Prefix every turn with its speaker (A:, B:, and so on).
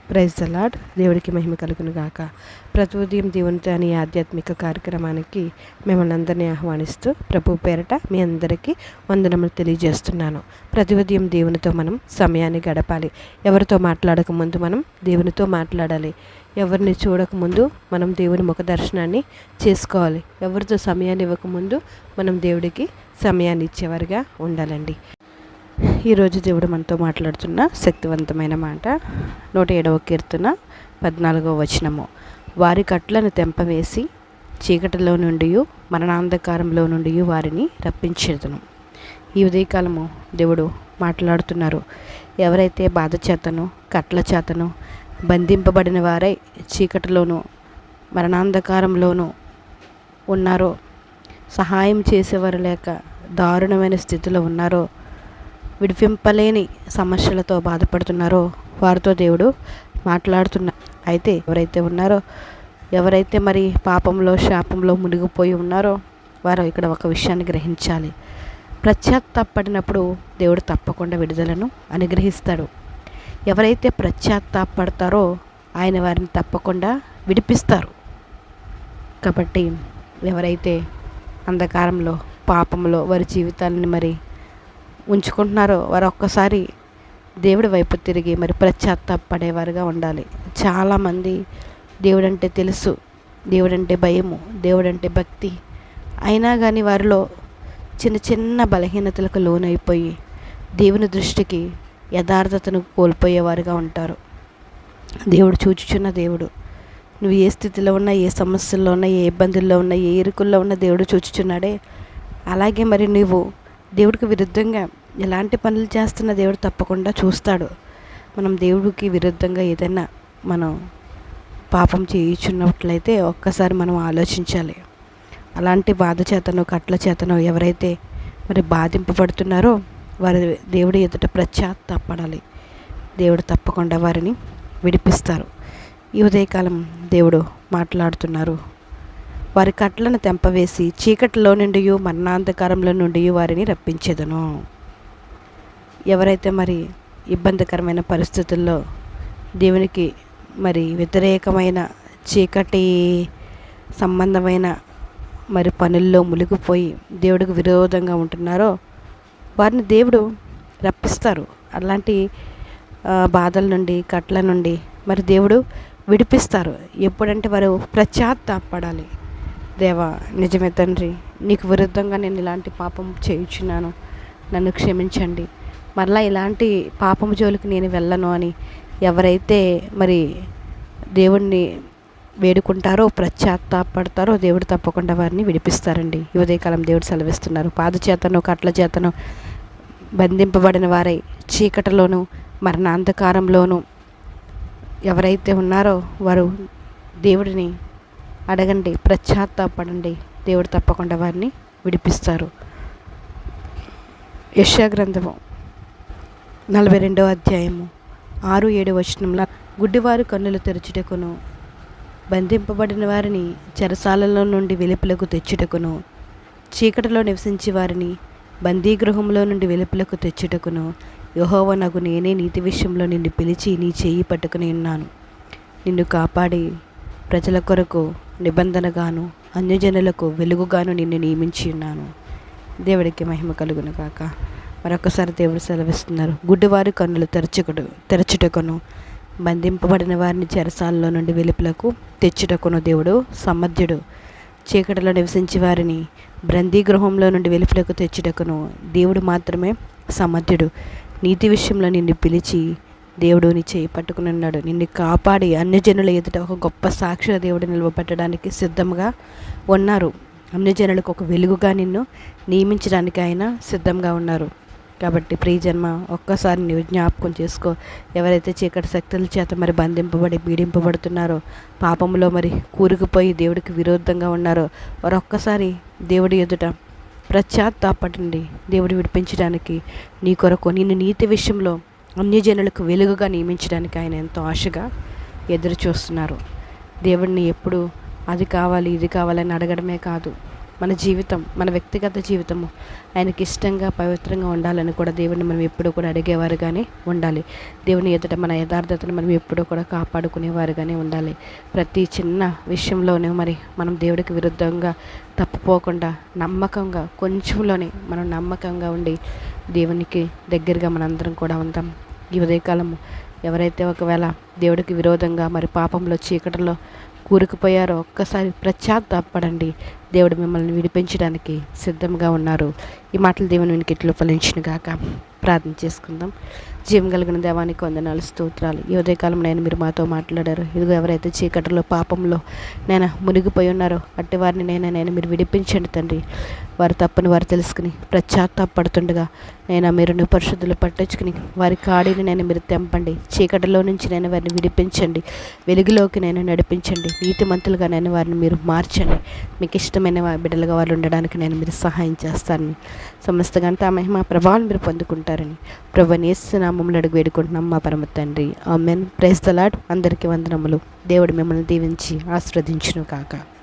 A: Praise the lord. దేవుడికి మహిమ కలుగును గాక. ప్రతి ఉదయం దేవునితో అనే ఆధ్యాత్మిక కార్యక్రమానికి మిమ్మల్ని అందరినీ ఆహ్వానిస్తూ ప్రభు పేరట మీ అందరికీ వందనములు తెలియజేస్తున్నాను. ప్రతి ఉదయం దేవునితో మనం సమయాన్ని గడపాలి. ఎవరితో మాట్లాడకముందు మనం దేవునితో మాట్లాడాలి. ఎవరిని చూడకముందు మనం దేవుని ముఖ దర్శనాన్ని చేసుకోవాలి. ఎవరితో సమయాన్ని ఇవ్వకముందు మనం దేవుడికి సమయాన్ని ఇచ్చేవారుగా ఉండాలండి. ఈరోజు దేవుడు మనతో మాట్లాడుతున్న శక్తివంతమైన మాట 107వ కీర్తన 14వ వచనము. వారి కట్లను తెంపవేసి చీకటిలో నుండి మరణాంధకారంలో నుండి వారిని రప్పించేదను. ఈ ఉదయకాలము దేవుడు మాట్లాడుతున్నారు. ఎవరైతే బాధ చేతను కట్ల చేతను బంధింపబడిన వారై చీకటిలోనూ మరణాంధకారంలోనూ ఉన్నారో, సహాయం చేసేవారు లేక దారుణమైన స్థితిలో ఉన్నారో, విడిపింపలేని సమస్యలతో బాధపడుతున్నారో వారితో దేవుడు మాట్లాడుతున్నారు. అయితే ఎవరైతే మరి పాపంలో శాపంలో మునిగిపోయి ఉన్నారో వారు ఇక్కడ ఒక విషయాన్ని గ్రహించాలి. పశ్చాత్తాపడినప్పుడు దేవుడు తప్పకుండా విడుదలను అనుగ్రహిస్తాడు. ఎవరైతే పశ్చాత్తాపడతారో ఆయన వారిని తప్పకుండా విడిపిస్తారు. కాబట్టి ఎవరైతే అంధకారంలో పాపంలో వారి జీవితాన్ని మరి ఉంచుకుంటున్నారో వారు ఒక్కసారి దేవుడి వైపు తిరిగి మరి పశ్చాత్తాపడేవారుగా ఉండాలి. చాలామంది దేవుడంటే తెలుసు, దేవుడంటే భయము, దేవుడంటే భక్తి, అయినా కానీ వారిలో చిన్న చిన్న బలహీనతలకు లోనైపోయి దేవుని దృష్టికి యథార్థతను కోల్పోయేవారుగా ఉంటారు. దేవుడు చూచుచున్న దేవుడు. నువ్వు ఏ స్థితిలో ఉన్నా, ఏ సమస్యల్లో ఉన్నా, ఏ ఇబ్బందుల్లో ఉన్నా, ఏ ఇరుకుల్లో ఉన్నా దేవుడు చూచుచున్నాడే. అలాగే మరి నువ్వు దేవుడికి విరుద్ధంగా ఎలాంటి పనులు చేస్తున్న దేవుడు తప్పకుండా చూస్తాడు. మనం దేవుడికి విరుద్ధంగా ఏదైనా మనం పాపం చేయించున్నట్లయితే ఒక్కసారి మనం ఆలోచించాలి. అలాంటి బాధ చేతనో కట్ల చేతనో ఎవరైతే మరి బాధింపబడుతున్నారో వారి దేవుడి ఎదుట పశ్చాత్తాపడాలి. దేవుడు తప్పకుండా వారిని విడిపిస్తారు. ఈ ఉదయకాలం దేవుడు మాట్లాడుతున్నారు. వారి కట్లను తెంపవేసి చీకటిలో నుండి మరణాంధకారంలో నుండి వారిని రప్పించేదను. ఎవరైతే మరి ఇబ్బందికరమైన పరిస్థితుల్లో దేవునికి మరి వ్యతిరేకమైన చీకటి సంబంధమైన మరి పనుల్లో మునిగిపోయి దేవుడికి విరోధంగా ఉంటున్నారో వారిని దేవుడు రప్పిస్తారు. అలాంటి బాధల నుండి కట్ల నుండి మరి దేవుడు విడిపిస్తారు. ఎప్పుడంటే వారు పశ్చాత్తాపడాలి. దేవా, నిజమే తండ్రి, నీకు విరుద్ధంగా నేను ఇలాంటి పాపం చేయుచున్నాను, నన్ను క్షమించండి, మరలా ఇలాంటి పాపము జోలికి నేను వెళ్ళను అని ఎవరైతే మరి దేవుణ్ణి వేడుకుంటారో పశ్చాత్తాపడతారో దేవుడు తప్పకుండా వారిని విడిపిస్తారండి. ఈ ఉదయకాలం దేవుడు సెలవిస్తున్నారు. పాద చేతను కట్ల చేతను బంధింపబడిన వారై చీకటిలోను మరణాంధకారంలోనూ ఎవరైతే ఉన్నారో వారు దేవుడిని అడగండి, పశ్చాత్తాపడండి, దేవుడు తప్పకుండా వారిని విడిపిస్తారు. యెషయా గ్రంథము 42వ అధ్యాయము 6-7 వచనంలో, గుడ్డివారు కన్నులు తెరచుటకును బంధింపబడిన వారిని చెరసాలలో నుండి వెలుపలకు తెచ్చుటకును చీకటిలో నివసించి వారిని బందీగృహంలో నుండి వెలుపలకు తెచ్చుటకును యెహోవానగు నేనే నీతి విషయంలో నిన్ను పిలిచి నీ చేయి పట్టుకుని ఉన్నాను. నిన్ను కాపాడి ప్రజల కొరకు నిబంధనగాను అన్యజనులకు వెలుగుగాను నిన్ను నియమించి ఉన్నాను. దేవుడికి మహిమ కలుగును గాక. మరొకసారి దేవుడు సెలవిస్తున్నారు. గుడ్డివారి కన్నులు తెరచుటకును బంధింపబడిన వారిని చెరసాలలో నుండి వెలుపలకు తెచ్చుటకును దేవుడు సమర్థుడు. చీకటిలో నివసించి వారిని బందీగృహంలో నుండి వెలుపలకు తెచ్చుటకును దేవుడు మాత్రమే సమర్థుడు. నీతి విషయంలో నిన్ను పిలిచి దేవుడు నీ చేయి పట్టుకుని ఉన్నాడు. నిన్ను కాపాడి అన్యజనుల ఎదుట ఒక గొప్ప సాక్షిగా దేవుడు నిలవబెట్టడానికి సిద్ధంగా ఉన్నారు. అన్యజనులకు ఒక వెలుగుగా నిన్ను నియమించడానికి ఆయన సిద్ధంగా ఉన్నారు. కాబట్టి ప్రియజన్మ, ఒక్కసారి నీవు జ్ఞాపకం చేసుకో. ఎవరైతే చీకటి శక్తుల చేత మరి బంధింపబడి పీడింపబడుతున్నారో, పాపంలో మరి కూరుకుపోయి దేవుడికి విరోధంగా ఉన్నారో వారు ఒక్కసారి దేవుడి ఎదుట పశ్చాత్తాపడండి. దేవుడు విడిపించడానికి నీ కొరకు నిన్ను నీతి విషయంలో అన్యజనులకు వెలుగుగా నియమించడానికి ఆయన ఎంతో ఆశగా ఎదురు చూస్తున్నారు. దేవుడిని ఎప్పుడు అది కావాలి ఇది కావాలని అడగడమే కాదు, మన జీవితం, మన వ్యక్తిగత జీవితము ఆయనకి ఇష్టంగా పవిత్రంగా ఉండాలని కూడా దేవుడిని మనం ఎప్పుడూ కూడా అడిగేవారుగానే ఉండాలి. దేవుని ఎదుట మన యథార్థతను మనం ఎప్పుడూ కూడా కాపాడుకునేవారుగానే ఉండాలి. ప్రతి చిన్న విషయంలోనే మరి మనం దేవుడికి విరుద్ధంగా తప్పిపోకుండా నమ్మకంగా, కొంచెంలోనే మనం నమ్మకంగా ఉండి దేవునికి దగ్గరగా మనందరం కూడా ఉందాం. ఈ ఉదయకాలము ఎవరైతే ఒకవేళ దేవుడికి విరోధంగా మరి పాపంలో చీకటిలో కూరుకుపోయారో ఒక్కసారి పశ్చాత్తాపడండి. దేవుడు మిమ్మల్ని విడిపించడానికి సిద్ధంగా ఉన్నారు. ఈ మాటలు దేవుని వినికిట్లో ఫలించిన గాక. ప్రార్థన చేసుకుందాం. జీవం కలిగిన దేవానికి వందనాలు, స్తోత్రాలు. ఈ ఉదయకాలం నేను మీరు మాతో మాట్లాడారు. ఇదిగో ఎవరైతే చీకటిలో పాపంలో నేను మునిగిపోయి ఉన్నారో అట్టి వారిని నేను మీరు విడిపించండి తండ్రి. వారి తప్పును వారు తెలుసుకుని పశ్చాత్తాపడుతుండగా మీరు పరిశుద్ధులు పట్టించుకుని వారి కాడిని మీరు తెంపండి. చీకటిలో నుంచి వారిని విడిపించండి. వెలుగులోకి నడిపించండి. నీతిమంతులుగా వారిని మీరు మార్చండి. మీకు ఇష్టమైన బిడ్డలుగా వారు ఉండడానికి మీరు సహాయం చేస్తారని, సమస్త గంట మహిమ ప్రభావం మీరు పొందుకుంటారని ప్రభువుని యేసు నామములో అడిగి వేడుకుంటున్నాం మా పరమ తండ్రి. ఆమేన్. Praise the lord. అందరికీ వందనములు. దేవుడు మిమ్మల్ని దీవించి ఆశీర్వదించును కాక.